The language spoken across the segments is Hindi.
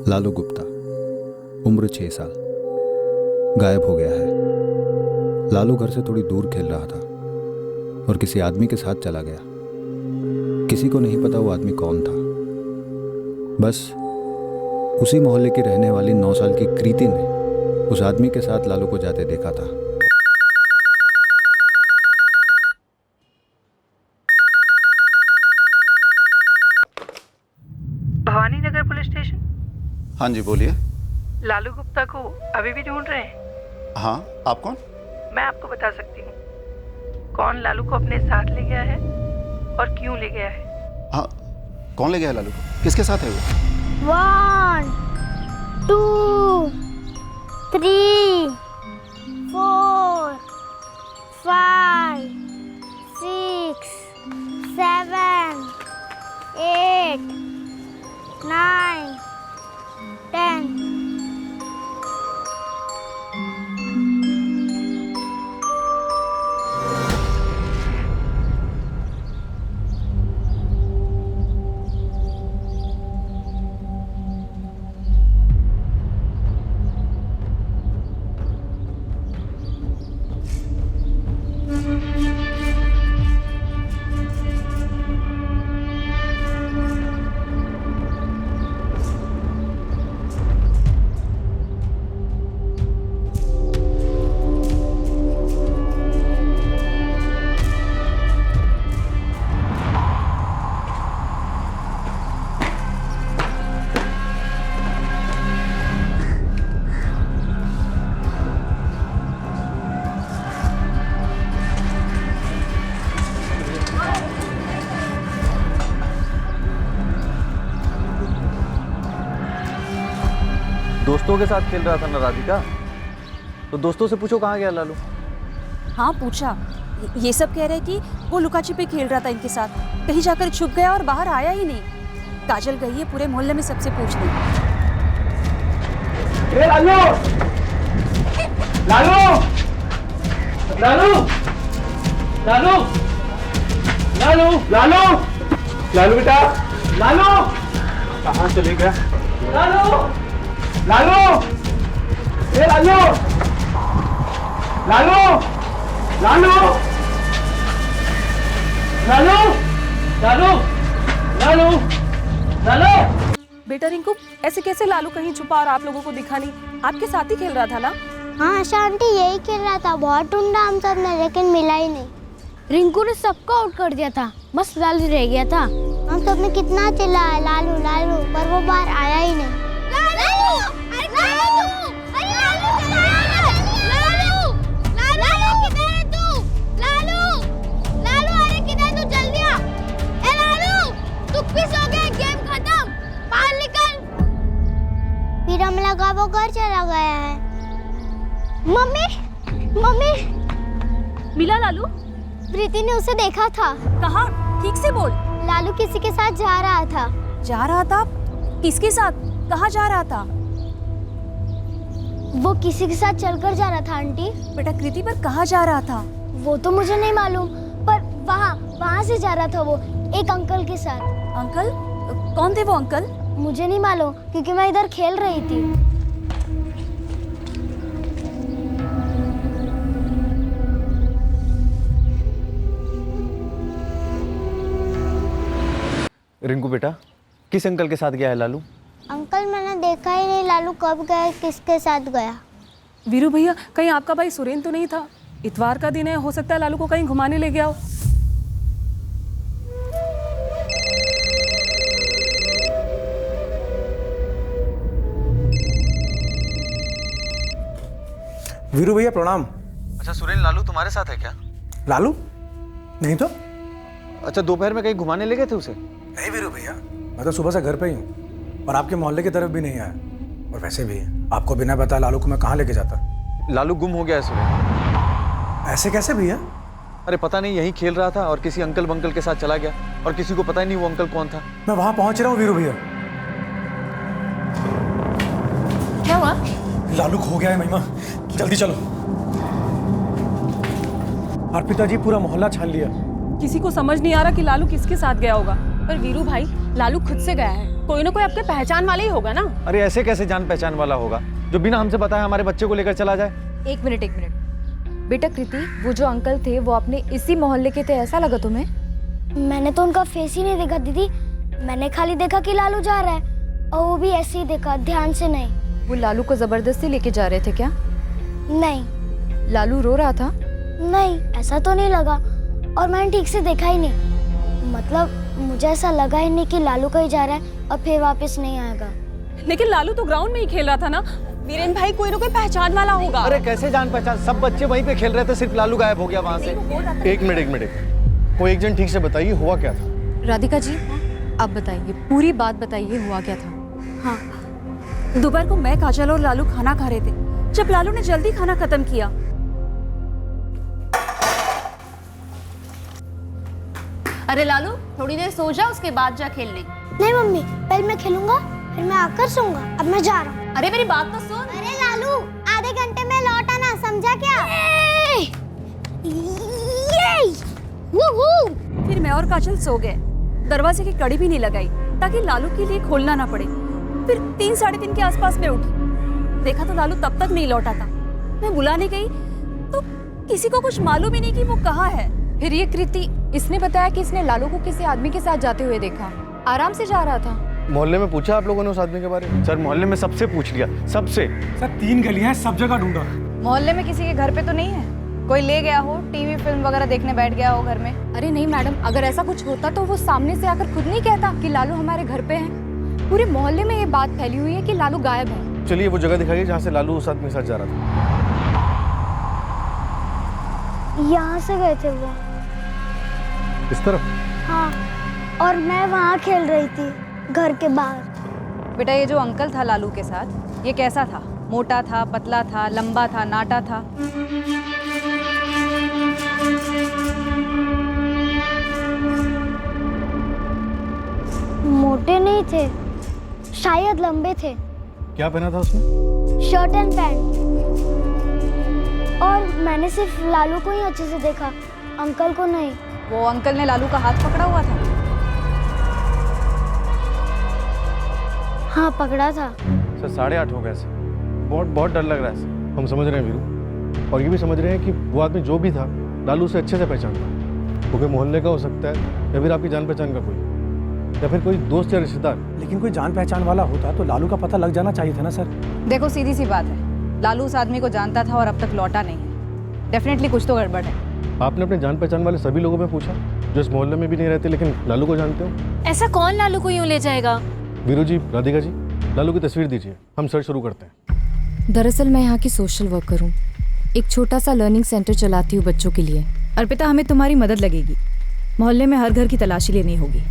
लालू गुप्ता, उम्र 6 साल, गायब हो गया है। लालू घर से थोड़ी दूर खेल रहा था और किसी आदमी के साथ चला गया। किसी को नहीं पता वो आदमी कौन था। बस उसी मोहल्ले की रहने वाली 9 साल की कृति ने उस आदमी के साथ लालू को जाते देखा था। Bhavani Nagar police station. हाँ जी बोलिए। लालू गुप्ता को अभी भी ढूंढ रहे हैं? हाँ, आप कौन? मैं आपको बता सकती हूँ कौन लालू को अपने साथ ले गया है और क्यों ले गया है। हाँ, कौन ले गया है लालू को? किसके साथ है वो? 1 2 3 4 5 6 7 8 9 10। दोस्तों के साथ खेल रहा था ना राधिका, तो दोस्तों से पूछो कहाँ गया लालू। हाँ पूछा, ये सब कह रहे कि वो लुका छिपी खेल रहा था इनके साथ, कहीं जाकर छुप गया और बाहर आया ही नहीं। काजल गई है पूरे मोहल्ले में सबसे पूछने। लालू लालू लालू लालू लालू लालू लालू बेटा, लालू कहाँ चले गया? लालू लालू लालू लालू लालू लालू लालू लालू लालू। बेटा रिंकू, ऐसे कैसे लालू कहीं छुपा और आप लोगों को दिखा नहीं? आपके साथ ही खेल रहा था ना? हाँ आशा आंटी, यही खेल रहा था। बहुत ढूंढा हम सब ने, लेकिन मिला ही नहीं। रिंकू ने सबको आउट कर दिया था, बस लालू रह गया था। हम सब ने कितना चिल्लाया लालू लालू, पर वो बाहर आया ही नहीं। फिर हम लगा वो घर चला गया है। मम्मी मम्मी, मिला लालू? प्रीति ने उसे देखा था। कहाँ? ठीक से बोल। लालू किसी के साथ जा रहा था। जा रहा था? किसके साथ? कहाँ जा रहा था? वो किसी के साथ चलकर जा रहा था आंटी। बेटा कृति, पर कहाँ जा रहा था? वो तो मुझे नहीं मालूम, पर वहाँ से जा रहा था वो, एक अंकल के साथ। अंकल? कौन थे वो अंकल? मुझे नहीं मालूम, क्योंकि मैं इधर खेल रही थी। रिंकू बेटा, किस अंकल के साथ गया है लालू? अंकल मैंने देखा ही नहीं लालू कब गया, किसके साथ गया। वीरू भैया, कहीं आपका भाई सुरेंद्र तो नहीं था? इतवार का दिन है, हो सकता है लालू को कहीं घुमाने ले गया हो। वीरू भैया प्रणाम। अच्छा सुरेंद्र, लालू तुम्हारे साथ है क्या? लालू नहीं तो? अच्छा, दोपहर में कहीं घुमाने ले गए थे उसे? नहीं वीरू भैया, मैं तो सुबह से घर पे ही हूँ और आपके मोहल्ले की तरफ भी नहीं आया। और वैसे भी आपको बिना बताए लालू को मैं कहाँ लेके जाता? लालू गुम हो गया है सुरेंद्र। ऐसे कैसे भैया? अरे पता नहीं, यहीं खेल रहा था और किसी अंकल बंकल के साथ चला गया और किसी को पता ही नहीं वो अंकल कौन था। मैं वहाँ पहुँच रहा हूँ वीरू भैया। क्या हुआ? लालू खो गया है महिमा, जल्दी चलो। अर्पिता जी, पूरा मोहल्ला छान लिया। किसी को समझ नहीं आ रहा कि लालू किसके साथ गया होगा। पर वीरू भाई, लालू खुद से गया है, कोई ना कोई आपके पहचान वाला ही होगा ना। अरे ऐसे कैसे जान पहचान वाला होगा जो बिना हमसे बताए हमारे बच्चे को लेकर चला जाए? एक मिनट बेटा कृति, वो जो अंकल थे वो अपने इसी मोहल्ले के थे, ऐसा लगा तुम्हें? मैंने तो उनका फेस ही नहीं देखा दीदी, मैंने खाली देखा कि लालू जा रहा है और वो भी ऐसे ही देखा, ध्यान से नहीं। वो लालू को जबरदस्ती लेके जा रहे थे क्या? नहीं। लालू रो रहा था? नहीं, ऐसा तो नहीं लगा और मैंने ठीक से देखा ही नहीं। मतलब मुझे ऐसा लगा ही नहीं कि लालू कहीं जा रहा है और फिर वापस नहीं आएगा। लेकिन लालू तो ग्राउंड में ही खेल रहा था ना। वीरेन भाई, कोई ना कोई पहचान वाला होगा। अरे कैसे जान पहचान, सब बच्चे वहीं पे खेल रहे थे, सिर्फ लालू गायब हो गया वहाँ से। एक मिनट, कोई एक जन ठीक से बताइए हुआ क्या था? राधिका जी आप बताइए, पूरी बात बताइए, हुआ क्या था? हाँ, दोपहर को मैं, काजल और लालू खाना खा रहे थे। जब लालू ने जल्दी खाना खत्म किया, अरे लालू थोड़ी देर सो जा, उसके बाद जा खेलने। नहीं मम्मी, पहले मैं खेलूंगा फिर मैं आकर सोऊंगा, अब मैं जा रहा हूँ। अरे मेरी बात तो सुन। अरे लालू, आधे घंटे में लौट आना, समझा क्या? फिर मैं और काजल सो गए। दरवाजे की कड़ी भी नहीं लगाई ताकि लालू के लिए खोलना ना पड़े। फिर 3 साढ़े 3 के आसपास में उठी, देखा तो लालू तब तक नहीं लौटा था। मैं बुलाने गई तो किसी को कुछ मालूम ही नहीं कि वो कहाँ है। फिर ये कृति, इसने बताया कि इसने लालू को किसी आदमी के साथ जाते हुए देखा, आराम से जा रहा था। मोहल्ले में पूछा आप लोगों ने उस आदमी के बारे में? सर मोहल्ले में सबसे पूछ लिया, सबसे। सर 3 गलियां हैं, सब जगह ढूंढा। मोहल्ले में किसी के घर पे तो नहीं है? कोई ले गया हो, टीवी फिल्म वगैरह देखने बैठ गया हो घर में? अरे नहीं मैडम, अगर ऐसा कुछ होता तो वो सामने से आकर खुद नहीं कहता कि लालू हमारे घर पे है। पूरे मोहल्ले में ये बात फैली हुई है कि लालू गायब है। चलिए वो जगह दिखाइए जहाँ से लालू उस आदमी के साथ जा रहा था। यहाँ से गए थे वो। इस तरफ? हाँ, और मैं वहाँ खेल रही थी घर के बाहर। बेटा ये जो अंकल था लालू के साथ, ये कैसा था? मोटा था, पतला था, लंबा था, नाटा था? मोटे नहीं थे, शायद लंबे थे। क्या पहना था उसने? Shirt and pant. और मैंने सिर्फ लालू को ही अच्छे से देखा, अंकल को नहीं। वो अंकल ने लालू का हाथ पकड़ा हुआ था? हाँ पकड़ा था। सर 8:30 हो गए सर, बहुत डर लग रहा है सर। हम समझ रहे हैं वीरू, और ये भी समझ रहे हैं कि वो आदमी जो भी था लालू से अच्छे से पहचानता, वो कोई मोहल्ले का हो सकता है या फिर आपकी जान पहचान का कोई, या फिर कोई दोस्त या रिश्तेदार। लेकिन कोई जान पहचान वाला होता तो लालू का पता लग जाना चाहिए था ना सर। देखो सीधी सी बात है, लालू उस आदमी को जानता था और अब तक लौटा नहीं है। डेफिनेटली कुछ तो गड़बड़ है। आपने अपने जान पहचान वाले सभी लोगों में पूछा जो इस मोहल्ले में भी नहीं रहते लेकिन लालू को जानते हो? ऐसा कौन लालू को यूं ले जाएगा? वीरू जी, राधिका जी, लालू की तस्वीर दीजिए, हम सर्च शुरू करते हैं। दरअसल मैं यहाँ की सोशल वर्कर हूँ, एक छोटा सा लर्निंग सेंटर चलाती हूँ बच्चों के लिए। अर्पिता, हमें तुम्हारी मदद लगेगी। मोहल्ले में हर घर की तलाशी लेनी होगी।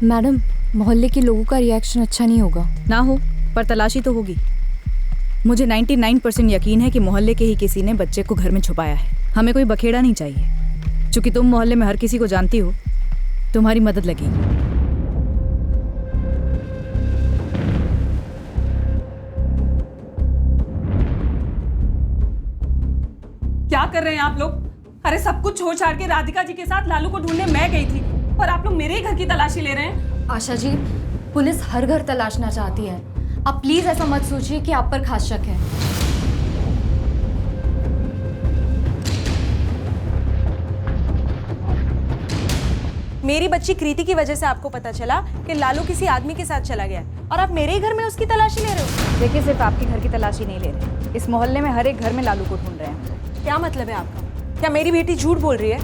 मैडम, मोहल्ले के लोगों का रिएक्शन अच्छा नहीं होगा। ना हो, पर तलाशी तो होगी। मुझे 99% यकीन है कि मोहल्ले के ही किसी ने बच्चे को घर में छुपाया है। हमें कोई बखेड़ा नहीं चाहिए। चूंकि तुम मोहल्ले में हर किसी को जानती हो, तुम्हारी मदद लगेगी। क्या कर रहे हैं आप लोग? अरे सब कुछ छोड़ छाड़ के राधिका जी के साथ लालू को ढूंढने मैं गई थी और आप लोग मेरे ही घर की तलाशी ले रहे हैं। आशा जी, पुलिस हर घर तलाशना चाहती है, आप प्लीज ऐसा मत सोचिए कि आप पर खास शक है। मेरी बच्ची कृति की वजह से आपको पता चला कि लालू किसी आदमी के साथ चला गया और आप मेरे ही घर में उसकी तलाशी ले रहे हो। देखिए, सिर्फ आपके घर की तलाशी नहीं ले रहे, इस मोहल्ले में हर एक घर में लालू को ढूंढ रहे हैं। क्या मतलब है आपका? क्या मेरी बेटी झूठ बोल रही है?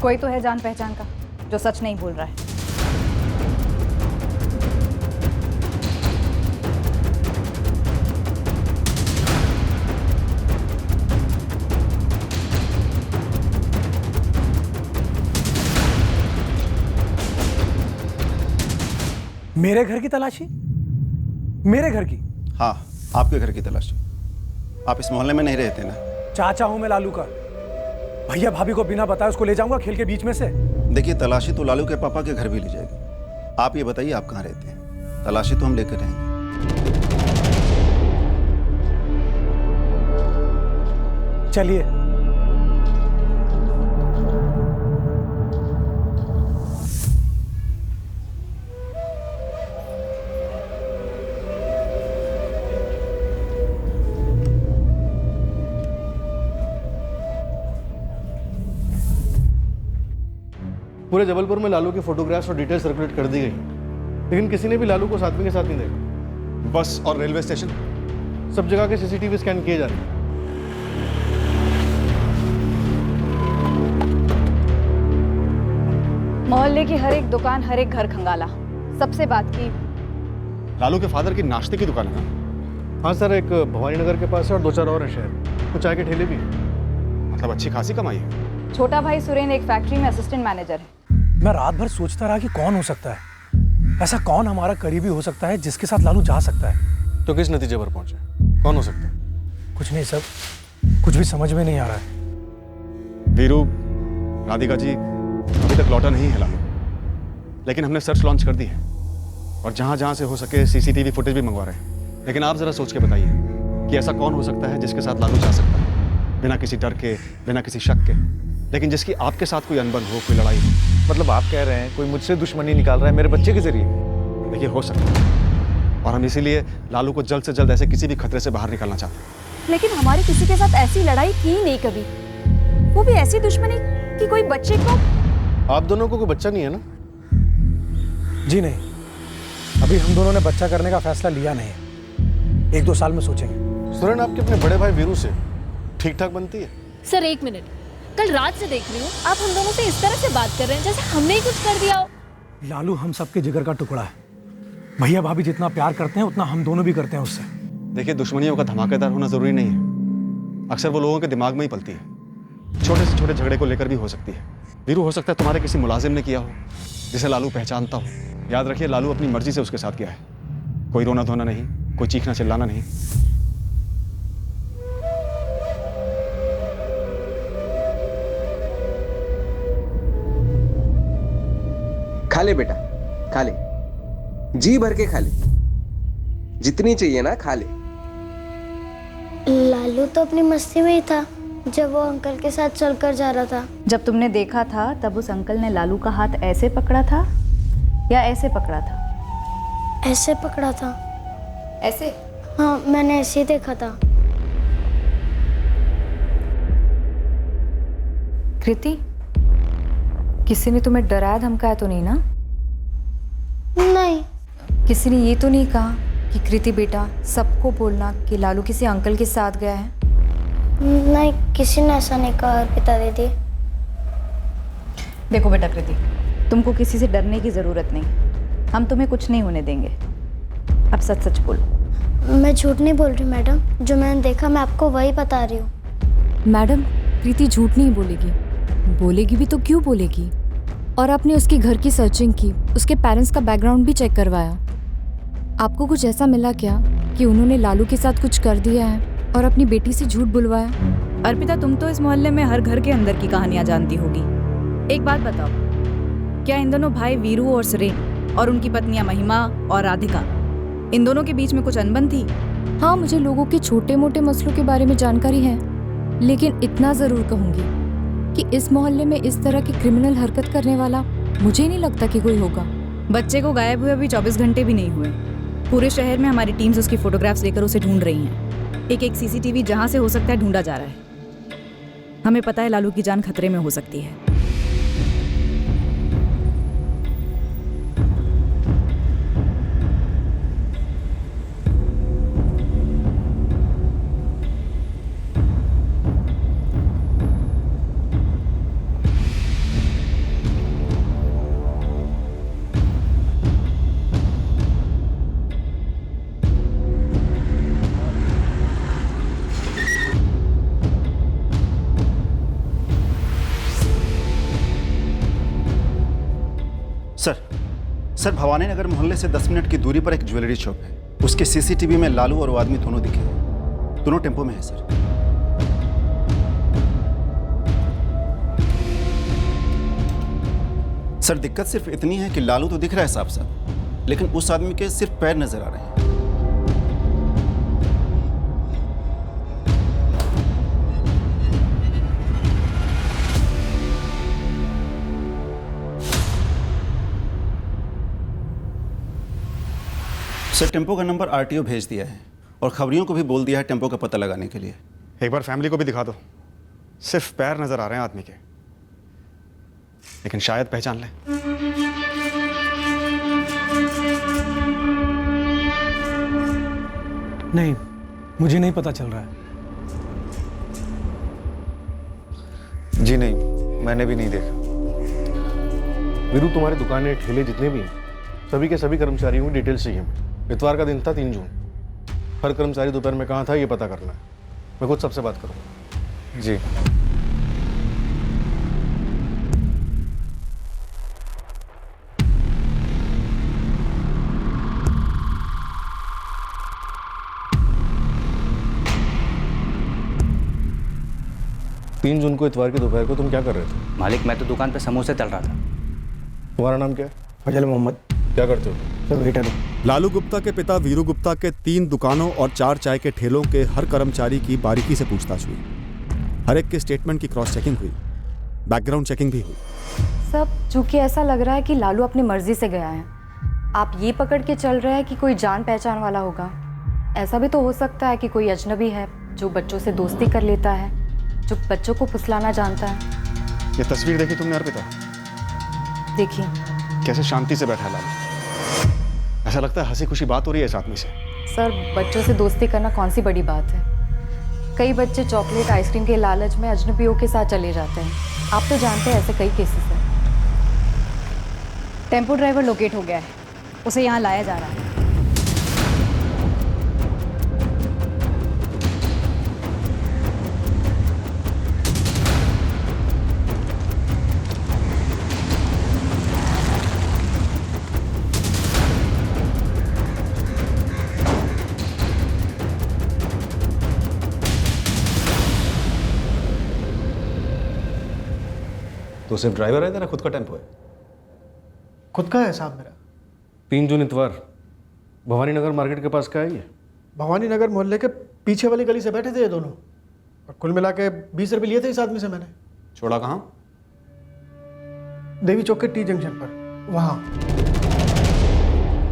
कोई तो है जान पहचान का जो सच नहीं बोल रहा है। मेरे घर की तलाशी? मेरे घर की? हाँ, आपके घर की तलाशी। आप इस मोहल्ले में नहीं रहते ना? चाचा हूं मैं लालू का। भैया भाभी को बिना बताए उसको ले जाऊंगा खेल के बीच में से? देखिए, तलाशी तो लालू के पापा के घर भी ली जाएगी। आप ये बताइए आप कहाँ रहते हैं? तलाशी तो हम लेकर रहेंगे। चलिए। पूरे जबलपुर में लालू की फोटोग्राफ्स और डिटेल्स सर्कुलेट कर दी गई हैं, लेकिन किसी ने भी लालू को उस आदमी के साथ नहीं देखा। बस और रेलवे स्टेशन सब जगह के सीसीटीवी स्कैन किए जा रहे हैं। मोहल्ले की हर एक दुकान, हर एक घर खंगाला, सबसे बात की। लालू के फादर की नाश्ते की दुकान है ना? हाँ सर, एक भवानी नगर के पास है और 2-4 और है शहर। कुछ चाय के ठेले भी हैं। मतलब अच्छी खासी कमाई है। छोटा भाई सुरेंद्र एक फैक्ट्री में असिस्टेंट मैनेजर है। मैं रात भर सोचता रहा कि कौन हो सकता है, ऐसा कौन हमारा करीबी हो सकता है जिसके साथ लालू जा सकता है। तो किस नतीजे पर पहुंचे? कौन हो सकता है? कुछ नहीं सब, कुछ भी समझ में नहीं आ रहा है। वीरू, राधिका जी, अभी तक लौटा नहीं है लालू, लेकिन हमने सर्च लॉन्च कर दी है और जहां जहां से हो सके सीसीटीवी फुटेज भी मंगवा रहे हैं। लेकिन आप जरा सोच के बताइए कि ऐसा कौन हो सकता है जिसके साथ लालू जा सकता है, बिना किसी डर के, बिना किसी शक के, लेकिन जिसकी आपके साथ कोई अनबन हो, कोई लड़ाई हो। मतलब आप कह रहे हैं कोई मुझसे दुश्मनी निकाल रहा है मेरे बच्चे के जरिए? देखिए, हो सकता है, और हम इसीलिए लालू को जल्द से जल्द ऐसे किसी भी खतरे से बाहर निकालना चाहते हैं। लेकिन हमारी किसी के साथ ऐसी लड़ाई की नहीं कभी, वो भी ऐसी दुश्मनी कि कोई बच्चे को। आप दोनों को कोई बच्चा नहीं है ना? जी नहीं, अभी हम दोनों ने बच्चा करने का फैसला लिया नहीं है, 1-2 साल में सोचेंगे। सुरेन, आपके अपने बड़े भाई वीरू से ठीक ठाक बनती है? सर 1 मिनट, कल रात से देख रही हूँ आप हम दोनों से इस तरह से बात कर रहे हैं जैसे हमने ही कुछ कर दिया हो। लालू हम सबके जिगर का टुकड़ा है। भैया भाभी जितना प्यार करते हैं उतना हम दोनों भी करते हैं उससे। देखिए, दुश्मनियों का धमाकेदार होना जरूरी नहीं है, अक्सर वो लोगों के दिमाग में ही पलती है। छोटे से छोटे झगड़े को लेकर भी हो सकती है। वीरू, हो सकता है तुम्हारे किसी मुलाजिम ने किया हो जिसे लालू पहचानता हो। याद रखिए, लालू अपनी मर्जी से उसके साथ गया है, कोई रोना धोना नहीं, कोई चीखना चिल्लाना नहीं। खा ले बेटा, खा ले, जी भर के खा ले, जितनी चाहिए ना खा ले। लालू तो अपनी मस्ती में ही था जब वो अंकल के साथ चलकर जा रहा था। जब तुमने देखा था तब उस अंकल ने लालू का हाथ ऐसे पकड़ा था या ऐसे पकड़ा था? ऐसे पकड़ा था। ऐसे? हाँ, मैंने ऐसे ही देखा था। कृति, किसी ने तुम्हें डराया धमकाया तो नहीं ना? नहीं। किसी ने ये तो नहीं कहा कि कृति बेटा सबको बोलना कि लालू किसी अंकल के साथ गया है? नहीं, किसी ने ऐसा नहीं कहा अर्पिता दीदी। देखो बेटा कृति, तुमको किसी से डरने की ज़रूरत नहीं, हम तुम्हें कुछ नहीं होने देंगे। अब सच सच बोलो। मैं झूठ नहीं बोल रही मैडम, जो मैंने देखा मैं आपको वही बता रही हूँ। मैडम, प्रीति झूठ नहीं बोलेगी, बोलेगी भी तो क्यों बोलेगी? और आपने उसके घर की सर्चिंग की, उसके पेरेंट्स का बैकग्राउंड भी चेक करवाया। आपको कुछ ऐसा मिला क्या कि उन्होंने लालू के साथ कुछ कर दिया है और अपनी बेटी से झूठ बुलवाया? अर्पिता, तुम तो इस मोहल्ले में हर घर के अंदर की कहानियां जानती होगी। एक बात बताओ, क्या इन दोनों भाई वीरू और सुरेन और उनकी पत्नियां महिमा और राधिका, इन दोनों के बीच में कुछ अनबन थी? हाँ, मुझे लोगों के छोटे मोटे मसलों के बारे में जानकारी है, लेकिन इतना ज़रूर कहूँगी कि इस मोहल्ले में इस तरह की क्रिमिनल हरकत करने वाला मुझे नहीं लगता कि कोई होगा। बच्चे को गायब हुए अभी 24 घंटे भी नहीं हुए। पूरे शहर में हमारी टीम्स उसकी फोटोग्राफ्स लेकर उसे ढूंढ रही हैं। एक एक सीसीटीवी जहां से हो सकता है ढूंढा जा रहा है। हमें पता है लालू की जान खतरे में हो सकती है। सर, भवानी नगर मोहल्ले से 10 मिनट की दूरी पर एक ज्वेलरी शॉप है, उसके सीसीटीवी में लालू और वो आदमी दोनों दिखे हैं। दोनों टेम्पो में है सर। सर, दिक्कत सिर्फ इतनी है कि लालू तो दिख रहा है साफ साफ, लेकिन उस आदमी के सिर्फ पैर नजर आ रहे हैं। सर, टेम्पो का नंबर आरटीओ भेज दिया है और खबरियों को भी बोल दिया है टेम्पो का पता लगाने के लिए। एक बार फैमिली को भी दिखा दो, सिर्फ पैर नजर आ रहे हैं आदमी के। लेकिन शायद पहचान लें। नहीं, मुझे नहीं पता चल रहा है। जी नहीं, मैंने भी नहीं देखा। वीरू, तुम्हारी दुकानें, ठेले जितने भी हैं, सभी के सभी कर्मचारियों की डिटेल्स चाहिए हमें। इतवार का दिन था 3 जून। हर कर्मचारी दोपहर में कहाँ था ये पता करना है। मैं खुद सबसे बात करूँगा। जी। तीन जून को इतवार की दोपहर को तुम क्या कर रहे थे? मालिक, मैं तो दुकान पे समोसे तल रहा था। तुम्हारा नाम क्या है? फजल मोहम्मद। क्या करते हो? Sir waiter. लालू गुप्ता के पिता वीरू गुप्ता के 3 दुकानों और 4 चाय के ठेलों के हर कर्मचारी की बारीकी से पूछताछ हुई। हर एक के स्टेटमेंट की क्रॉस चेकिंग हुई, बैकग्राउंड चेकिंग भी हुई। सब चूंकि ऐसा लग रहा है कि लालू अपनी मर्जी से गया है, आप ये पकड़ के चल रहे हैं कि कोई जान पहचान वाला होगा। ऐसा भी तो हो सकता है कि कोई अजनबी है जो बच्चों से दोस्ती कर लेता है, जो बच्चों को फुसलाना जानता है। ये तस्वीर देखी तुमने अर्पिता? देखिए कैसे शांति से बैठा है लालू। ऐसा लगता है हंसी खुशी बात हो रही है इस आदमी से। सर, बच्चों से दोस्ती करना कौन सी बड़ी बात है? कई बच्चे चॉकलेट आइसक्रीम के लालच में अजनबियों के साथ चले जाते हैं। आप तो जानते हैं ऐसे कई केसेस हैं। टेम्पो ड्राइवर लोकेट हो गया है, उसे यहाँ लाया जा रहा है। तो सिर्फ ड्राइवर है, तेरा खुद का टेम्पो है? खुद का है साहब मेरा। 3 जून इतवार भवानी नगर मार्केट के पास क्या है ये? भवानी नगर मोहल्ले के पीछे वाली गली से बैठे थे ये दोनों, और कुल मिला के 20 रुपये लिए थे इस आदमी से मैंने। छोड़ा कहाँ? देवी चौक के टी जंक्शन पर, वहाँ।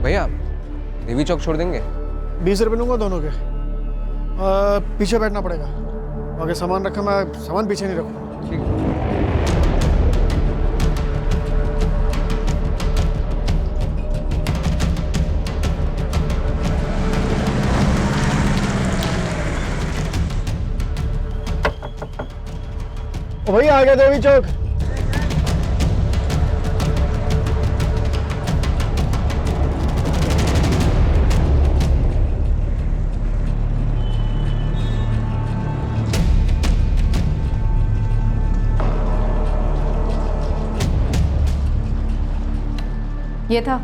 भैया देवी चौक छोड़ देंगे? 20 रुपये लूँगा दोनों के। पीछे बैठना पड़ेगा, आगे सामान रखा, मैं सामान पीछे नहीं रखूँगा। ठीक। ओ भैया आ गया देवी चौक। ये था।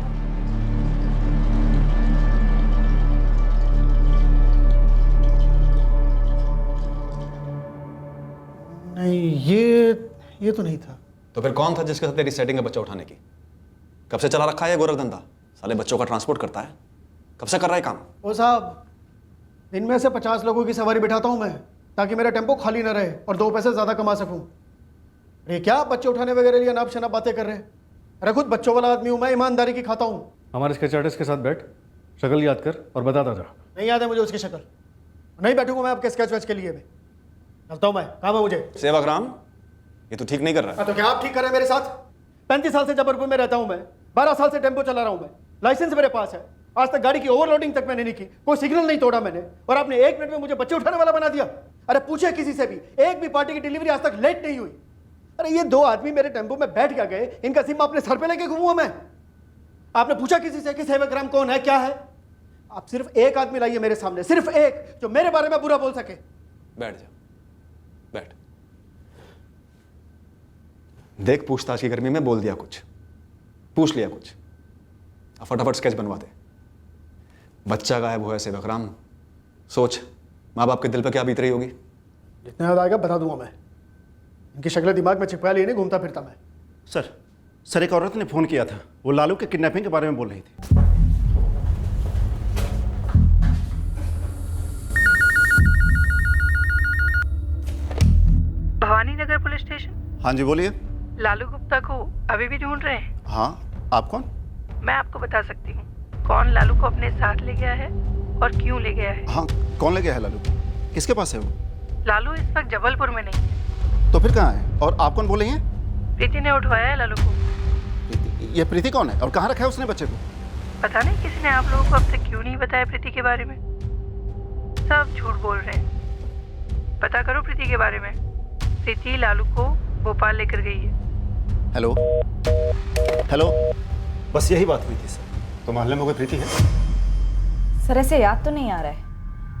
नहीं, ये तो नहीं था। तो फिर कौन था जिसके साथ तेरी सेटिंग है बच्चा उठाने की? कब से चला रखा है ये गोरखधंधा? साले बच्चों का ट्रांसपोर्ट करता है, कब से कर रहा है काम? ओ साहब, दिन में से 50 लोगों की सवारी बिठाता हूँ मैं, ताकि मेरा टेम्पो खाली ना रहे और 2 पैसे ज़्यादा कमा सकूँ। अरे क्या बच्चे उठाने वगैरह लिए नाप शनाप बातें कर रहे हैं? अरे खुद बच्चों वाला आदमी हूँ मैं, ईमानदारी की खाता हूँ। हमारे स्केच आर्टिस्ट के साथ बैठ, शक्ल याद कर और बताता जा। नहीं याद है मुझे उसकी शक्ल, नहीं बैठूंगा मैं आपके स्केच वेच के लिए भी। चलता हूँ मैं, काम है मुझे। सेवक राम, ये तो ठीक नहीं कर रहा है। तो क्या आप ठीक कर रहे हैं मेरे साथ? 35 साल से जबलपुर में रहता हूँ मैं, 12 साल से टेम्पो चला रहा हूँ मैं, लाइसेंस मेरे पास है। आज तक गाड़ी की ओवरलोडिंग तक मैंने नहीं की, कोई सिग्नल नहीं तोड़ा मैंने, और आपने 1 मिनट में मुझे बच्चे उठाने वाला बना दिया। अरे पूछे किसी से भी, एक भी पार्टी की डिलीवरी आज तक लेट नहीं हुई। अरे ये 2 आदमी मेरे टेम्पो में बैठ क्या गए, इनका जिम्मा अपने सर पे लेके घूमूंगा मैं? आपने पूछा किसी से कि सेवक राम कौन है, क्या है? आप सिर्फ एक आदमी लाइए मेरे सामने, सिर्फ एक, जो मेरे बारे में बुरा बोल सके। बैठ जा, बैठ। देख, पूछताछ की गर्मी में बोल दिया कुछ, पूछ लिया कुछ, अब फटाफट स्केच बनवा दे। बच्चा गायब हुआ है सेवक राम, सोच माँ बाप के दिल पर क्या बीत रही होगी। जितना याद आएगा बता दूंगा मैं। इनकी शक्ल दिमाग में चिपका लिए नहीं घूमता फिरता मैं। सर एक औरत ने फ़ोन किया था, वो लालू के किडनैपिंग के बारे में बोल रही थी। Bhavani Nagar police station. हाँ जी बोलिए। लालू गुप्ता को अभी भी ढूंढ रहे हैं? हाँ, आप कौन? मैं आपको बता सकती हूँ कौन लालू को अपने साथ ले गया है और क्यों ले गया है। हाँ, कौन ले गया है लालू? किसके पास है वो? लालू इस वक्त जबलपुर में नहीं है। तो फिर कहाँ है? और आप कौन बोल रही हैं? प्रीति ने उठवाया है लालू को। ये प्रीति कौन है और कहाँ रखा है उसने बच्चे को? पता नहीं किसी ने आप लोगों को अब तक क्यों नहीं बताया प्रीति के बारे में। सब झूठ बोल रहे हैं। पता करो प्रीति के बारे में। प्रीति लालू को भोपाल लेकर गई है। हेलो हेलो, बस यही बात हुई थी सर। तो मोहल्ले में कोई प्रीति है? सर ऐसे याद तो नहीं आ रहा है,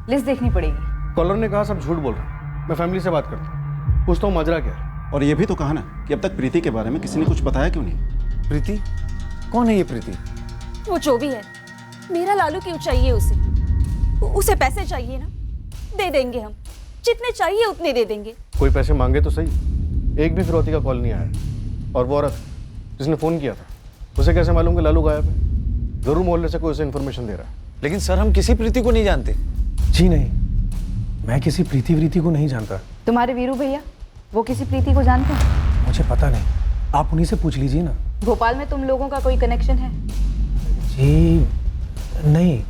लिस्ट देखनी पड़ेगी। कॉलर ने कहा सब झूठ बोल रहे हैं। मैं फैमिली से बात करता हूँ, पूछता हूँ माजरा क्या है। और ये भी तो कहा ना कि अब तक प्रीति के बारे में किसी ने कुछ बताया क्यों नहीं? प्रीति? कौन है ये प्रीति? वो जो भी है, मेरा लालू क्यों चाहिए उसे पैसे चाहिए ना, दे देंगे हम। जितने चाहिए उतने दे देंगे। कोई पैसे मांगे तो सही। एक भी फिरौती का कॉल नहीं आया। और वो औरत जिसने फ़ोन किया था, उसे कैसे मालूम कि लालू गायब है? जरूर मोहल्ले से कोई उसे इन्फॉर्मेशन दे रहा है। लेकिन सर हम किसी प्रीति को नहीं जानते। जी नहीं, मैं किसी प्रीति को नहीं जानता। तुम्हारे वीरू भैया वो किसी प्रीति को जानते हैं? मुझे पता नहीं, आप उन्हीं से पूछ लीजिए ना। भोपाल में तुम लोगों का कोई कनेक्शन है? जी नहीं,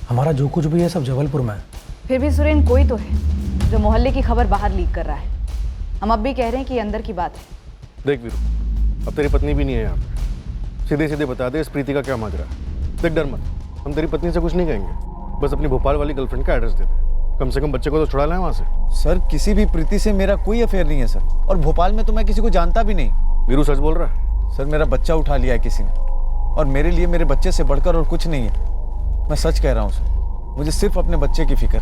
हमारा जो कुछ भी है सब जबलपुर में है। फिर भी सुरेन कोई तो है जो मोहल्ले की खबर बाहर लीक कर रहा है। हम अब भी कह रहे हैं कि अंदर की बात है। देख वीरू, अब तेरी पत्नी भी नहीं है यहाँ पे। सीधे सीधे बता दे इस प्रीति का क्या माजरा है। देख डर मत, हम तेरी पत्नी से कुछ नहीं कहेंगे। बस अपनी भोपाल वाली गर्लफ्रेंड का एड्रेस दे दे। कम से कम बच्चे को तो छुड़ा लाए वहाँ से। सर किसी भी प्रीति से मेरा कोई अफेयर नहीं है सर, और भोपाल में तो मैं किसी को जानता भी नहीं। वीरू सच बोल रहा है? सर मेरा बच्चा उठा लिया है किसी ने, और मेरे लिए मेरे बच्चे से बढ़कर और कुछ नहीं है। मैं सच कह रहा हूँ सर, मुझे सिर्फ अपने बच्चे की फिक्र।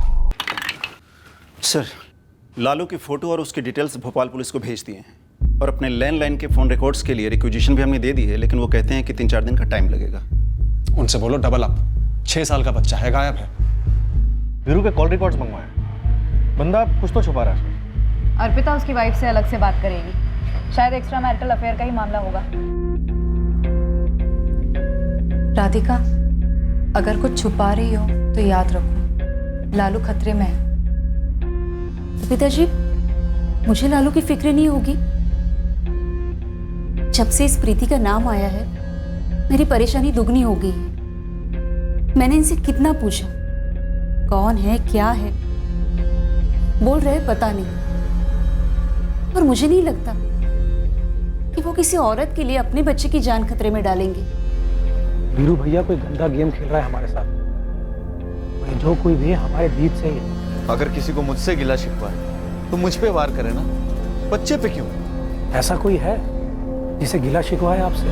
सर लालू की फ़ोटो और उसकी डिटेल्स भोपाल पुलिस को भेज दिए हैं, और अपने लैंडलाइन के फ़ोन रिकॉर्ड्स के लिए रिक्विजिशन भी हमने दे दी है, लेकिन वो कहते हैं कि 3-4 दिन का टाइम लगेगा। उनसे बोलो डबल अप। 6 साल का बच्चा है, गायब है। वीरू के कॉल रिकॉर्ड्स मंगवाए। बंदा कुछ तो छुपा रहा है। अर्पिता उसकी वाइफ से अलग से बात करेगी, शायद एक्स्ट्रा मैरिटल अफेयर का ही मामला होगा। राधिका, अगर कुछ छुपा रही हो तो याद रखो लालू खतरे में है। पिताजी, मुझे लालू की फिक्र नहीं होगी। जब से इस प्रीति का नाम आया है मेरी परेशानी दुगनी हो गई है। मैंने इनसे कितना पूछा, कौन है क्या है, बोल रहे पता नहीं। और मुझे नहीं लगता कि वो किसी औरत के लिए अपने बच्चे की जान खतरे में डालेंगे। वीरू भैया कोई गंदा गेम खेल रहा है हमारे साथ। वही जो कोई भी है हमारे बीच से ही है। अगर किसी को मुझसे गिला शिकवा है तो मुझ पे वार करे ना, बच्चे पे क्यों? ऐसा कोई है जिसे गिला शिकवा है आपसे?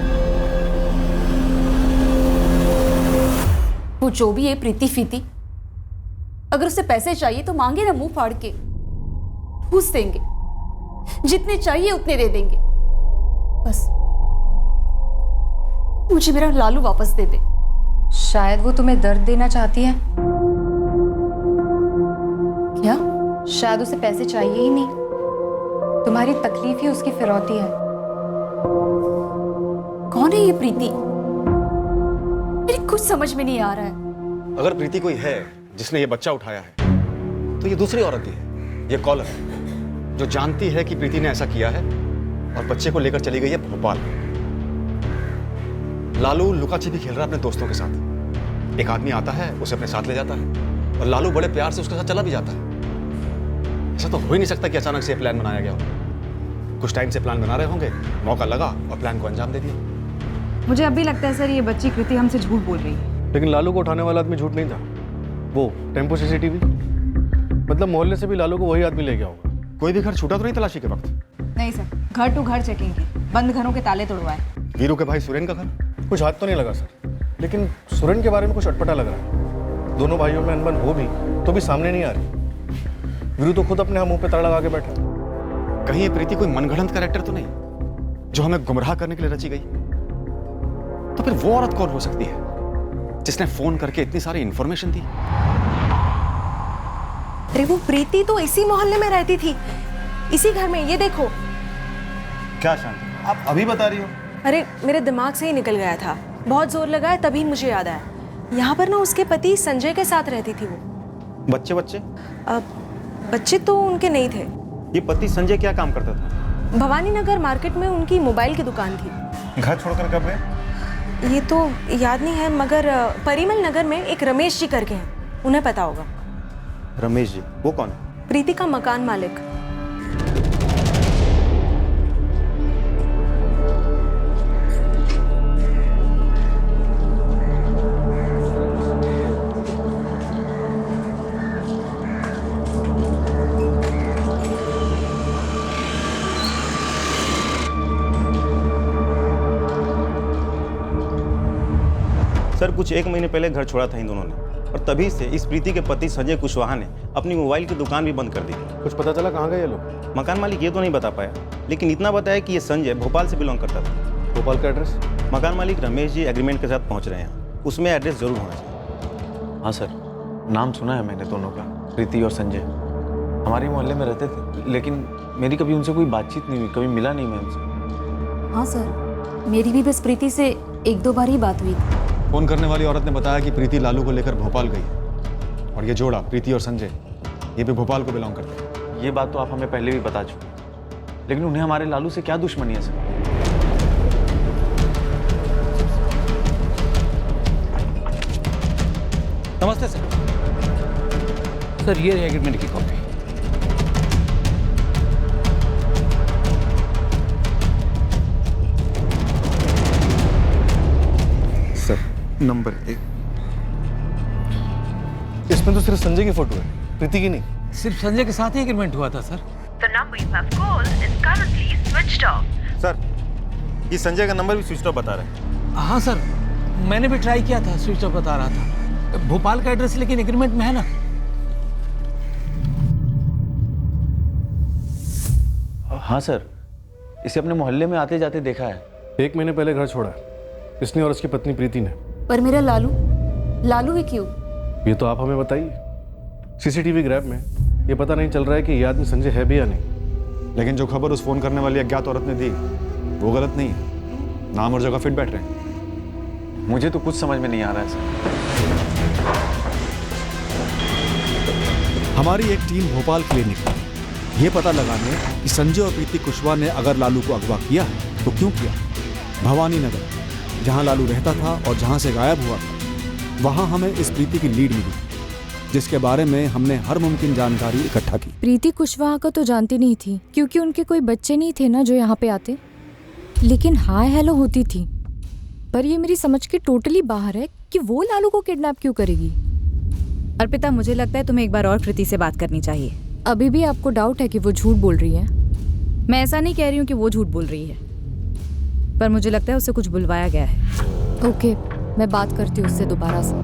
वो जो भी है प्रीति फीति, अगर उसे पैसे चाहिए तो मांगे ना, मुंह फाड़ के घूस देंगे। जितने चाहिए उतने दे देंगे। बस मुझे मेरा लालू वापस दे दे। शायद वो तुम्हें दर्द देना चाहती है। क्या? शायद उसे पैसे चाहिए ही नहीं, तुम्हारी तकलीफ ही उसकी फिरौती है। कौन है ये प्रीति? मेरी कुछ समझ में नहीं आ रहा है। अगर प्रीति कोई है जिसने ये बच्चा उठाया है तो ये दूसरी औरत ही है। ये कॉलर है जो जानती है कि प्रीति ने ऐसा किया है और बच्चे को लेकर चली गई है भोपाल। लालू लुका छिपी खेल रहा है अपने दोस्तों के साथ। एक आदमी आता है, उसे अपने साथ ले जाता है और लालू बड़े प्यार से उसके साथ चला भी जाता है। ऐसा तो हो ही नहीं सकता कि अचानक से प्लान बनाया गया हो। कुछ टाइम से प्लान बना रहे होंगे, मौका लगा और प्लान को अंजाम दे दिया। मुझे अब भी लगता है सर ये बच्ची कृति हमसे झूठ बोल रही है। लेकिन लालू को उठाने वाला आदमी झूठ नहीं था। वो टेम्पो सीसीटीवी, मतलब मोहल्ले से भी लालू को वही आदमी ले गया होगा। कोई भी घर छूटा तो नहीं तलाशी के वक्त? नहीं सर, घर टू घर चेकिंग की, बंद घरों के ताले तोड़वाए। वीरू के भाई सुरेन का घर? कुछ हाथ तो नहीं लगा सर, लेकिन सुरेन के बारे में कुछ अटपटा लग रहा है। दोनों भाइयों में अनबन हो भी तो भी सामने नहीं आ रही। वीरू तो खुद अपने मुंह पे ताला लगा के बैठा। कहीं ये प्रीति कोई मनगढ़ंत कैरेक्टर तो नहीं जो हमें गुमराह करने के लिए रची गई? तो फिर वो औरत कौन हो सकती है जिसने फोन करके इतनी सारी इंफॉर्मेशन दी? अरे वो प्रीति तो इसी मोहल्ले में रहती थी, इसी घर में। ये देखो। क्या शांति, आप अभी बता रही हो? अरे मेरे दिमाग से ही निकल गया था, बहुत जोर लगाया तभी मुझे याद आया। यहाँ पर ना उसके पति संजय के साथ रहती थी वो। बच्चे बच्चे तो उनके नहीं थे। ये पति संजय क्या काम करता था? भवानी नगर मार्केट में उनकी मोबाइल की दुकान थी। घर छोड़कर कब गए? ये तो याद नहीं है, मगर परिमल नगर में एक रमेश जी करके हैं, उन्हें पता होगा। रमेश जी? वो कौन है? प्रीति का मकान मालिक। सर कुछ 1 महीने पहले घर छोड़ा था इन दोनों ने, और तभी से इस प्रीति के पति संजय कुशवाहा ने अपनी मोबाइल की दुकान भी बंद कर दी। कुछ पता चला कहाँ गए ये लोग? मकान मालिक ये तो नहीं बता पाया, लेकिन इतना बताया कि ये संजय भोपाल से बिलोंग करता था। भोपाल का एड्रेस? मकान मालिक रमेश जी एग्रीमेंट के साथ पहुंच रहे हैं, उसमें एड्रेस जरूर होना चाहिए। हाँ सर, नाम सुना है मैंने दोनों का, प्रीति और संजय। हमारे मोहल्ले में रहते थे, लेकिन मेरी कभी उनसे कोई बातचीत नहीं हुई, कभी मिला नहीं मैं उनसे। हाँ सर, मेरी भी बस प्रीति से 1-2 बार ही बात हुई। फोन करने वाली औरत ने बताया कि प्रीति लालू को लेकर भोपाल गई, और ये जोड़ा प्रीति और संजय ये भी भोपाल को बिलोंग करते हैं। ये बात तो आप हमें पहले भी बता चुके, लेकिन उन्हें हमारे लालू से क्या दुश्मनी है सर? नमस्ते सर। सर ये है एग्रीमेंट की कॉपी। Sir number 1। इसमें तो सिर्फ संजय की फोटो है, प्रीति की नहीं। सिर्फ संजय के साथ ही एग्रीमेंट हुआ था sir. The number you have called is currently switched off. Sir ये संजय का नंबर भी स्विच ऑफ बता रहा है। हाँ सर, मैंने भी ट्राई किया था, स्विच ऑफ बता रहा था। भोपाल का एड्रेस लेकिन एग्रीमेंट में है ना। हाँ सर, इसे अपने मोहल्ले में आते जाते देखा है। 1 महीने पहले घर छोड़ा इसने और उसकी पत्नी प्रीति ने। पर मेरा लालू ही क्यों? ये तो आप हमें बताइए। सीसीटीवी ग्रैब में ये पता नहीं चल रहा है कि ये आदमी संजय है भी या नहीं। लेकिन जो खबर उस फोन करने वाली अज्ञात औरत ने दी वो गलत नहीं है, नाम और जगह फिट बैठ रहे हैं। मुझे तो कुछ समझ में नहीं आ रहा है सर। हमारी एक टीम भोपाल के लिए निकली, ये पता लगाने कि संजय और प्रीति कुशवाहा ने अगर लालू को अगवा किया है तो क्यों किया। भवानी नगर, जहां लालू रहता था और जहां से गायब हुआ था, वहां हमें इस प्रीति की लीड मिली, जिसके बारे में हमने हर मुमकिन जानकारी इकट्ठा की। प्रीति कुशवाहा को तो जानती नहीं थी, क्योंकि उनके कोई बच्चे नहीं थे ना जो यहाँ पे आते, लेकिन हाय हेलो होती थी। पर ये मेरी समझ के टोटली बाहर है कि वो लालू को किडनैप क्यों करेगी। अर्पिता, मुझे लगता है तुम्हें एक बार और प्रीति से बात करनी चाहिए। अभी भी आपको डाउट है कि वो झूठ बोल रही है? मैं ऐसा नहीं कह रही हूँ कि वो झूठ बोल रही है, पर मुझे लगता है उसे कुछ बुलवाया गया है। ओके, मैं बात करती हूँ उससे दोबारा से।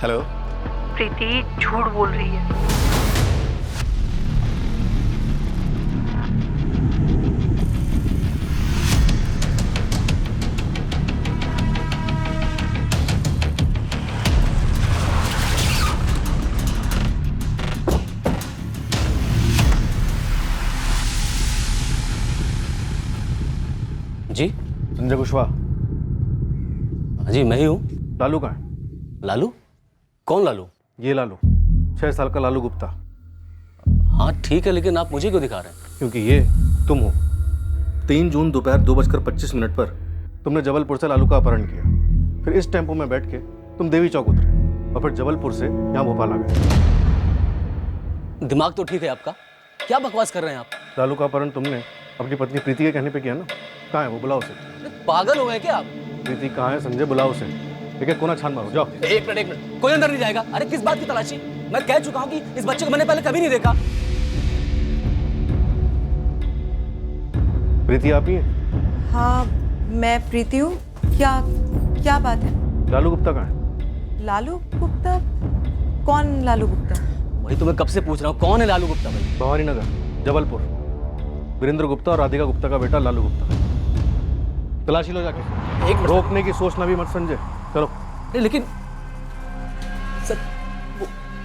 हेलो। प्रीति झूठ बोल रही है। जी संजय कुशवाहा। जी मैं ही हूँ। लालू कहाँ है? लालू? कौन लालू? ये लालू, 6 साल का लालू गुप्ता। हाँ ठीक है, लेकिन आप मुझे क्यों दिखा रहे हैं? क्योंकि ये तुम हो। 3 जून दोपहर 2:25 पर तुमने जबलपुर से लालू का अपहरण किया। फिर इस टेम्पो में बैठ के तुम देवी चौक उतरे और फिर जबलपुर से यहाँ भोपाल आ गए। दिमाग तो ठीक है आपका, क्या बकवास कर रहे हैं आप? लालू का अपहरण तुमने अपनी पत्नी प्रीति के कहने पे किया ना। कहाँ है वो? बुलाओ उसे। पागल हो गए क्या आप? प्रीति कहाँ है संजय? बुलाओ उसे। ठीक है, कोना छान मारो, जाओ। एक मिनट, कोई अंदर नहीं जाएगा। अरे किस बात की तलाशी? मैं कह चुका हूँ कि इस बच्चे को मैंने पहले कभी नहीं देखा। प्रीति आप ही हैं? हाँ मैं प्रीति हूँ। क्या बात है? लालू गुप्ता कहाँ है? लालू गुप्ता? कौन लालू गुप्ता? वही तो मैं कब से पूछ रहा हूँ, कौन है लालू गुप्ता भाई? भवानी नगर, जबलपुर। वीरेंद्र गुप्ता और राधिका गुप्ता का बेटा लालू गुप्ता। तलाशी लो जाके। एक मिनट। रोकने की सोचना भी मत संजय, चलो। लेकिन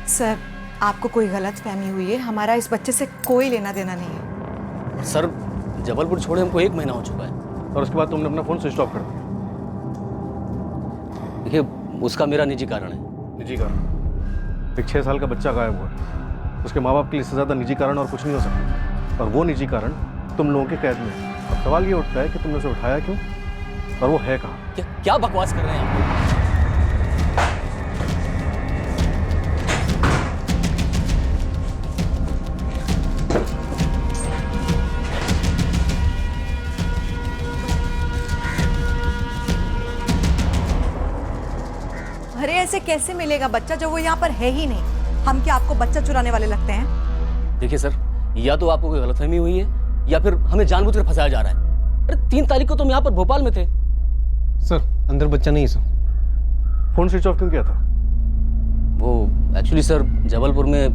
सर आपको कोई गलत फहमी हुई है, हमारा इस बच्चे से कोई लेना देना नहीं है। सर जबलपुर छोड़े हमको 1 महीना हो चुका है। और उसके बाद तुमने अपना फोन स्विच ऑफ कर दिया। देखिए उसका मेरा निजी कारण है। निजी कारण? एक 6 साल का बच्चा गायब हुआ, उसके माँ बाप के लिए इससे ज़्यादा निजी कारण और कुछ नहीं हो सकता। और वो निजी कारण तुम लोगों के कैद में है। अब सवाल ये उठता है कि तुमने उसे उठाया क्यों और वो है कहाँ? क्या बकवास कर रहे हैं आप? अरे ऐसे कैसे मिलेगा बच्चा जब वो यहाँ पर है ही नहीं? हम क्या आपको बच्चा चुराने वाले लगते हैं? देखिए सर, या तो आपको कोई गलतफहमी हुई है या फिर हमें जानबूझकर फंसाया जा रहा है। अरे 3 तारीख को तुम यहाँ पर भोपाल में थे। सर अंदर बच्चा नहीं है सर। फोन स्विच ऑफ क्यों किया था? वो एक्चुअली सर जबलपुर में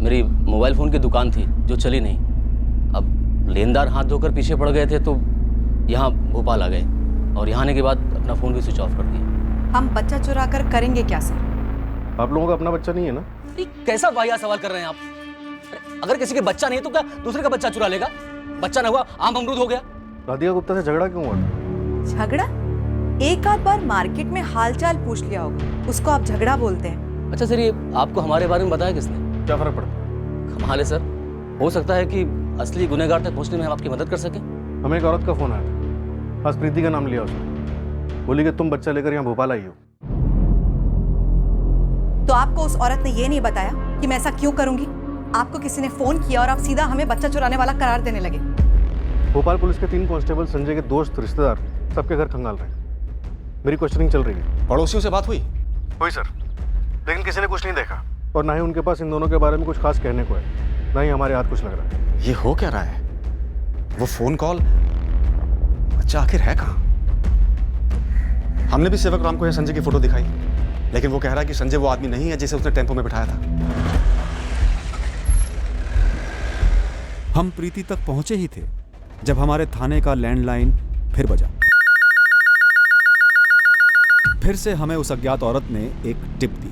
मेरी मोबाइल फ़ोन की दुकान थी जो चली नहीं। अब लेनदार हाथ धोकर पीछे पड़ गए थे तो यहाँ भोपाल आ गए और यहाँ आने के बाद अपना फ़ोन भी स्विच ऑफ कर दिया। हम बच्चा चुरा कर करेंगे क्या सर? आप लोगों का अपना बच्चा नहीं है ना? कैसा वाहियात सवाल कर रहे हैं आप? अगर किसी के बच्चा नहीं तो क्या दूसरे का बच्चा चुरा लेगा? बच्चा ना हुआ आम अमरूद हो गया। राधिका गुप्ता से झगड़ा क्यों हुआ? झगड़ा? एक आध बार मार्केट में हालचाल पूछ लिया होगा, उसको आप झगड़ा बोलते हैं? अच्छा सर, ये आपको हमारे बारे में बताया किसने? क्या फर्क पड़ता? कमाल है सर, हो सकता है कि असली गुनहगार तक पहुंचने में हम आपकी मदद कर सकें। हमें एक औरत का फोन आया था, आज प्रीति का नाम लिया उसने, बोली कि तुम बच्चा लेकर यहाँ भोपाल आई हो। तो आपको उस औरत ने ये नहीं बताया कि मैं ऐसा क्यों करूंगी? आपको किसी ने फोन किया और आप सीधा हमें बच्चा चुराने वाला करार देने लगे। भोपाल पुलिस के 3 कांस्टेबल संजय के दोस्त रिश्तेदार सबके घर खंगाल रहे हैं। मेरी क्वेश्चनिंग चल रही है। पड़ोसियों से बात हुई? हुई सर, लेकिन किसी ने कुछ नहीं देखा और ना ही उनके पास इन दोनों के बारे में कुछ खास कहने को है, ना ही हमारे हाथ कुछ लग रहा है। ये हो क्या रहा है? वो फोन कॉल, बच्चा आखिर है कहाँ? हमने भी सेवक राम को यह संजय की फोटो दिखाई, लेकिन वो कह रहा है कि संजय वो आदमी नहीं है जिसे उसने टेम्पो में बिठाया था। हम प्रीति तक पहुंचे ही थे जब हमारे थाने का लैंडलाइन फिर बजा। फिर से हमें उस अज्ञात औरत ने एक टिप दी।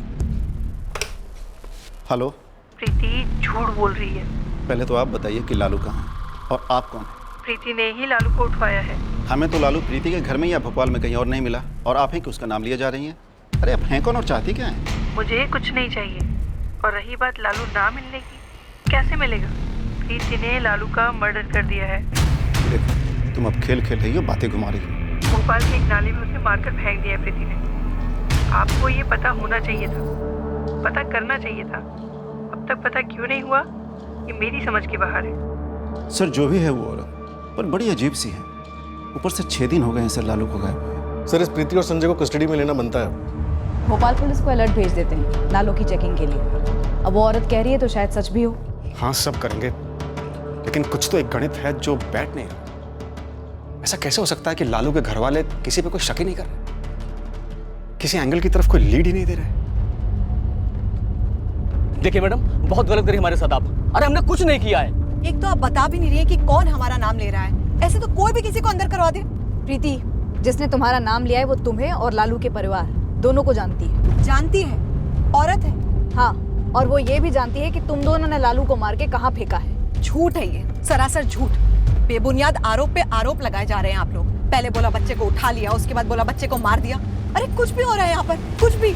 हेलो प्रीति झूठ बोल रही है। पहले तो आप बताइए कि लालू कहाँ है और आप कौन? प्रीति ने ही लालू को उठवाया है। हमें तो लालू प्रीति के घर में या भोपाल में कहीं और नहीं मिला और आप हैं कि उसका नाम लिया जा रही हैं। अरे आप हैं कौन और चाहती क्या है? मुझे कुछ नहीं चाहिए। और रही बात लालू ना मिलने की, कैसे मिलेगा? प्रीति ने लालू का मर्डर कर दिया है। देखो तुम अब खेल खेल रही हो, बातें घुमा रही हो। भोपाल के एक नाले में उसे मारकर फेंक दिया है प्रीति ने। आपको ये पता होना चाहिए था, पता करना चाहिए था। अब तक पता क्यों नहीं हुआ, ये मेरी समझ के बाहर है। सर जो भी है वो औरत पर बड़ी अजीब सी है। ऊपर से 6 दिन हो गए हैं सर लालू को गायब हुए। सर इस प्रीति और संजय को कस्टडी में लेना बनता है। भोपाल पुलिस को अलर्ट भेज देते हैं लालू की चेकिंग के लिए। अब वो औरत कह रही है तो शायद सच भी हो। हाँ सब करेंगे, लेकिन कुछ तो एक गणित है जो बैठ नहीं रहा। ऐसा कैसे हो सकता है कि लालू के घर वाले किसी पे कोई शक ही नहीं कर रहे, किसी एंगल की तरफ कोई लीड ही नहीं दे रहे? देखिए मैडम, बहुत गलत करी हमारे साथ आप। अरे हमने कुछ नहीं किया है। एक तो आप बता भी नहीं रही है कि कौन हमारा नाम ले रहा है। ऐसे तो कोई भी किसी को अंदर करवा दे। प्रीति, जिसने तुम्हारा नाम लिया है वो तुम्हें और लालू के परिवार दोनों को जानती है। जानती है? औरत है? हाँ, और वो ये भी जानती है कि तुम दोनों ने लालू को मार के कहाँ फेंका है। झूठ है ये, सरासर झूठ। बेबुनियाद आरोप पे आरोप लगाए जा रहे हैं आप लोग। पहले बोला बच्चे को उठा लिया, उसके बाद बोला बच्चे को मार दिया। अरे कुछ भी हो रहा है यहाँ पर, कुछ भी।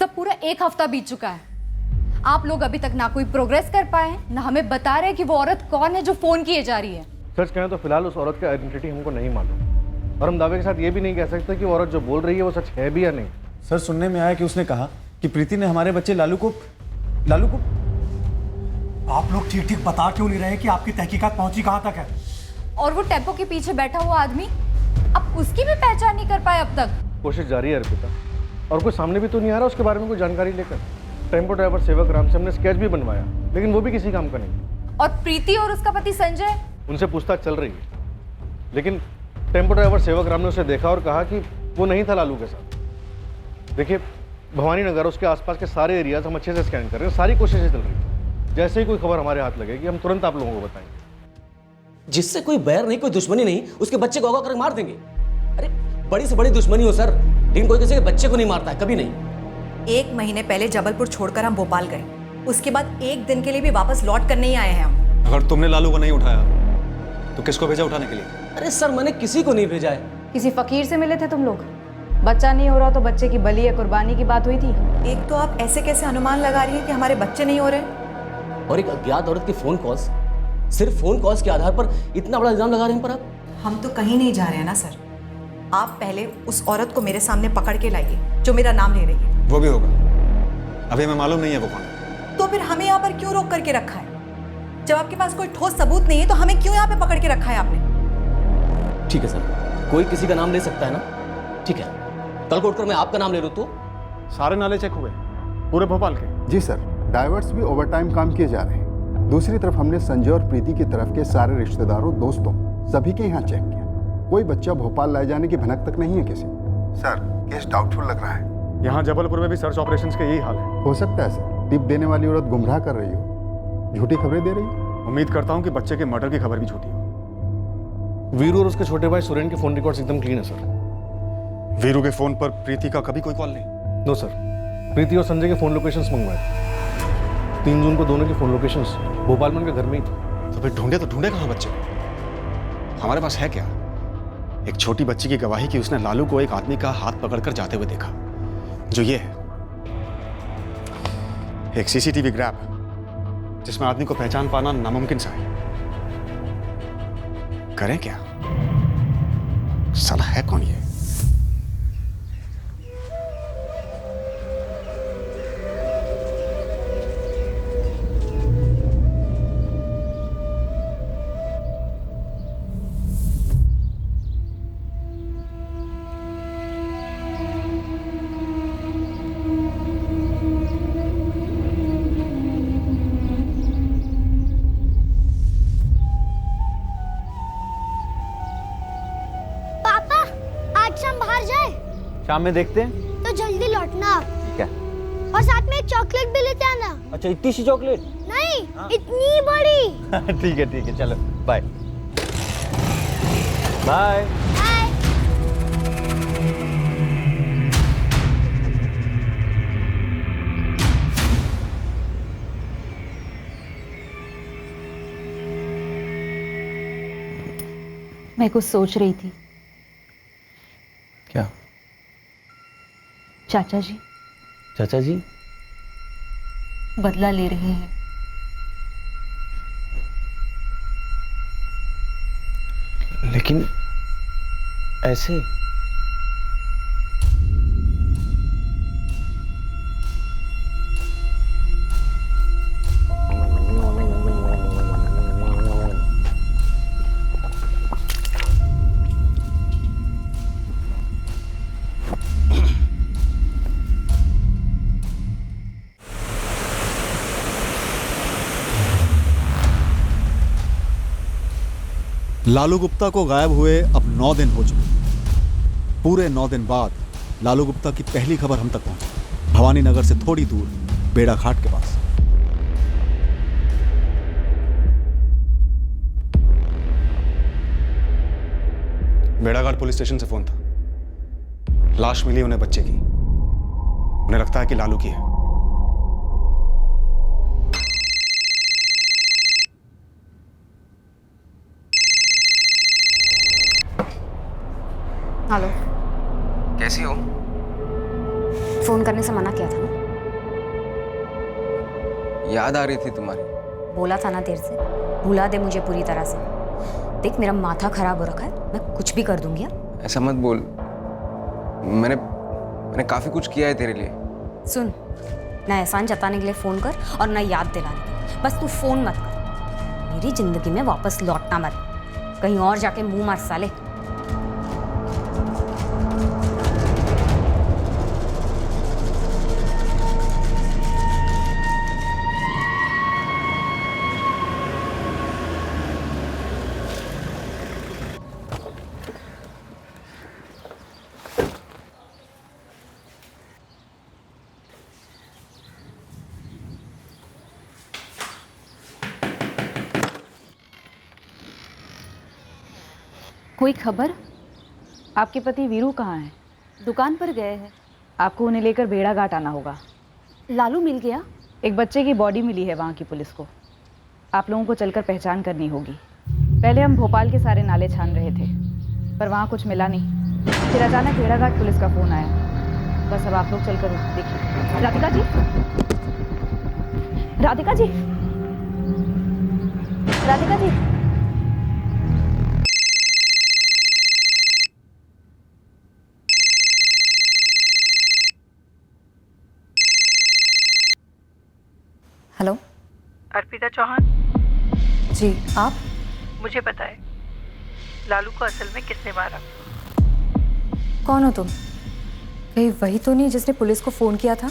सब पूरा 1 हफ्ता बीत चुका है। आप लोग अभी तक ना कोई प्रोग्रेस कर पाए हैं, ना हमें बता रहे कि वो औरत कौन है जो फोन किए जा रही है। सच कहें तो फिलहाल उस औरत का आइडेंटिटी हमको नहीं मालूम और हम दावे के साथ ये भी नहीं कह सकते कि वो औरत जो बोल रही है वो सच है भी या नहीं। सर सुनने में आया कि उसने कहा कि प्रीति ने हमारे बच्चे लालू को आप लोग ठीक ठीक बता क्यों नहीं रहे कि आपकी तहकीकात पहुंची कहां तक है? और वो टेम्पो के पीछे बैठा हुआ आदमी, अब उसकी भी पहचान नहीं कर पाए अब तक। कोशिश जारी है अर्पिता, और कोई सामने भी तो नहीं आ रहा उसके बारे में कोई जानकारी लेकर। टेम्पो ड्राइवर सेवक राम से हमने स्केच भी बनवाया, लेकिन वो भी किसी काम का नहीं। और प्रीति और उसका पति संजय, उनसे पूछताछ चल रही है, लेकिन टेम्पो ड्राइवर सेवक राम ने उसे देखा और कहा कि वो नहीं था लालू के साथ। देखिए भवानी नगर उसके आसपास के सारे एरियाज हम अच्छे से स्कैन कर रहे हैं, सारी कोशिशें चल रही हैं। जैसे ही कोई खबर हमारे हाथ लगेगी हम तुरंत आप लोगों को बताएंगे। जिससे कोई बैर नहीं, कोई दुश्मनी नहीं, उसके बच्चे को आगा कर मार देंगे। अरे बड़ी से बड़ी दुश्मनी हो सर, लेकिन कोई किसी के बच्चे को नहीं मारता है, कभी नहीं। 1 महीने पहले जबलपुर छोड़कर हम भोपाल गए, उसके बाद 1 दिन के लिए भी वापस लौट कर नहीं आए हैं हम। अगर तुमने लालू को नहीं उठाया तो किसको भेजा उठाने के लिए? अरे सर मैंने किसी को नहीं भेजा है। किसी फकीर से मिले थे तुम लोग? बच्चा नहीं हो रहा तो बच्चे की बलि या कुर्बानी की बात हुई थी। एक तो आप ऐसे कैसे अनुमान लगा रही है कि हमारे बच्चे नहीं हो रहे, और एक अज्ञात औरत की फोन कॉल्स, सिर्फ फोन कॉल्स के आधार पर इतना बड़ा इल्जाम लगा रहे हैं पर आप। हम तो कहीं नहीं जा रहे हैं ना सर। आप पहले उस औरत को मेरे सामने पकड़ के लाइए जो मेरा नाम ले रही है। वो भी होगा, अभी हमें मालूम नहीं है वो कौन है। तो फिर हमें यहाँ पर क्यों रोक करके रखा है? जब आपके पास कोई ठोस सबूत नहीं है तो हमें क्यों यहाँ पे पकड़ के रखा है आपने? ठीक है सर, कोई किसी का नाम ले सकता है ना। ठीक है, कल को उठकर मैं आपका नाम ले लूँ तो? सारे नाले चेक हुए पूरे भोपाल के? जी सर, डाइवर्स भी ओवरटाइम काम किए जा रहे हैं। दूसरी तरफ हमने संजय और प्रीति की तरफ के सारे रिश्तेदारों, दोस्तों सभी के यहाँ चेक किया। कोई बच्चा भोपाल लाए जाने की भनक तक नहीं है किसी। सर, केस डाउटफुल लग रहा है। यहाँ जबलपुर में भी सर्च ऑपरेशंस का यही हाल है। हो सकता है सर, टिप देने वाली औरत गुमराह कर रही हो, झूठी खबरें दे रही हो। उम्मीद करता हूँ कि बच्चे के मर्डर की खबर भी झूठी हो। वीरू और उसके छोटे भाई सुरेन के फोन रिकॉर्ड्स एकदम क्लीन है सर। वीरू के फोन पर प्रीति का कभी कोई कॉल नहीं? नो सर, प्रीति और संजय के फोन लोकेशंस मंगवाए। 3 जून को दोनों के फोन लोकेशंस भोपाल में उनके घर में ही थे। तो फिर ढूंढे कहाँ बच्चे को? हमारे पास है क्या? एक छोटी बच्ची की गवाही कि उसने लालू को एक आदमी का हाथ पकड़कर जाते हुए देखा, जो ये है एक सीसीटीवी ग्रैब जिसमें आदमी को पहचान पाना नामुमकिन सा है। करें क्या? साला है कौन ये? शाम में देखते हैं। तो जल्दी लौटना आप। ठीक है। और साथ में एक चॉकलेट भी लेते आना। अच्छा, इतनी सी चॉकलेट? नहीं, इतनी बड़ी। ठीक है, चलो बाय बाय। मैं कुछ सोच रही थी। क्या? चाचा जी। चाचा जी बदला ले रहे हैं। लेकिन ऐसे? लालू गुप्ता को गायब हुए अब 9 दिन हो चुके। पूरे 9 दिन बाद लालू गुप्ता की पहली खबर हम तक पहुंची, भवानी नगर से थोड़ी दूर बेड़ा घाट के पास। बेड़ाघाट पुलिस स्टेशन से फोन था। लाश मिली उन्हें बच्चे की। उन्हें लगता है कि लालू की है। हेलो, कैसी हो? फोन करने से मना किया था ना? याद आ रही थी तुम्हारी। बोला था ना देर से, भुला दे मुझे पूरी तरह से। देख, मेरा माथा खराब हो रखा है, मैं कुछ भी कर दूंगी। ऐसा मत बोल। मैंने काफी कुछ किया है तेरे लिए। सुन, ना एहसान जताने के लिए फोन कर और ना याद दिलाने। बस तू फोन मत कर। मेरी जिंदगी में वापस लौटना मत, कहीं और जाके मुंह मार साले। कोई खबर? आपके पति वीरू कहाँ हैं? दुकान पर गए हैं। आपको उन्हें लेकर बेड़ा घाट आना होगा। लालू मिल गया? एक बच्चे की बॉडी मिली है वहाँ की पुलिस को। आप लोगों को चलकर पहचान करनी होगी। पहले हम भोपाल के सारे नाले छान रहे थे, पर वहाँ कुछ मिला नहीं। फिर अचानक बेड़ा घाट पुलिस का फ़ोन आया। बस अब आप लोग चलकर देखिए। राधिका जी, राधिका जी। राधिका जी। हेलो, अर्पिता चौहान। जी आप? मुझे पता है लालू को असल में किसने मारा। कौन हो तुम? कहीं वही तो नहीं जिसने पुलिस को फोन किया था?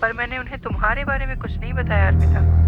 पर मैंने उन्हें तुम्हारे बारे में कुछ नहीं बताया अर्पिता।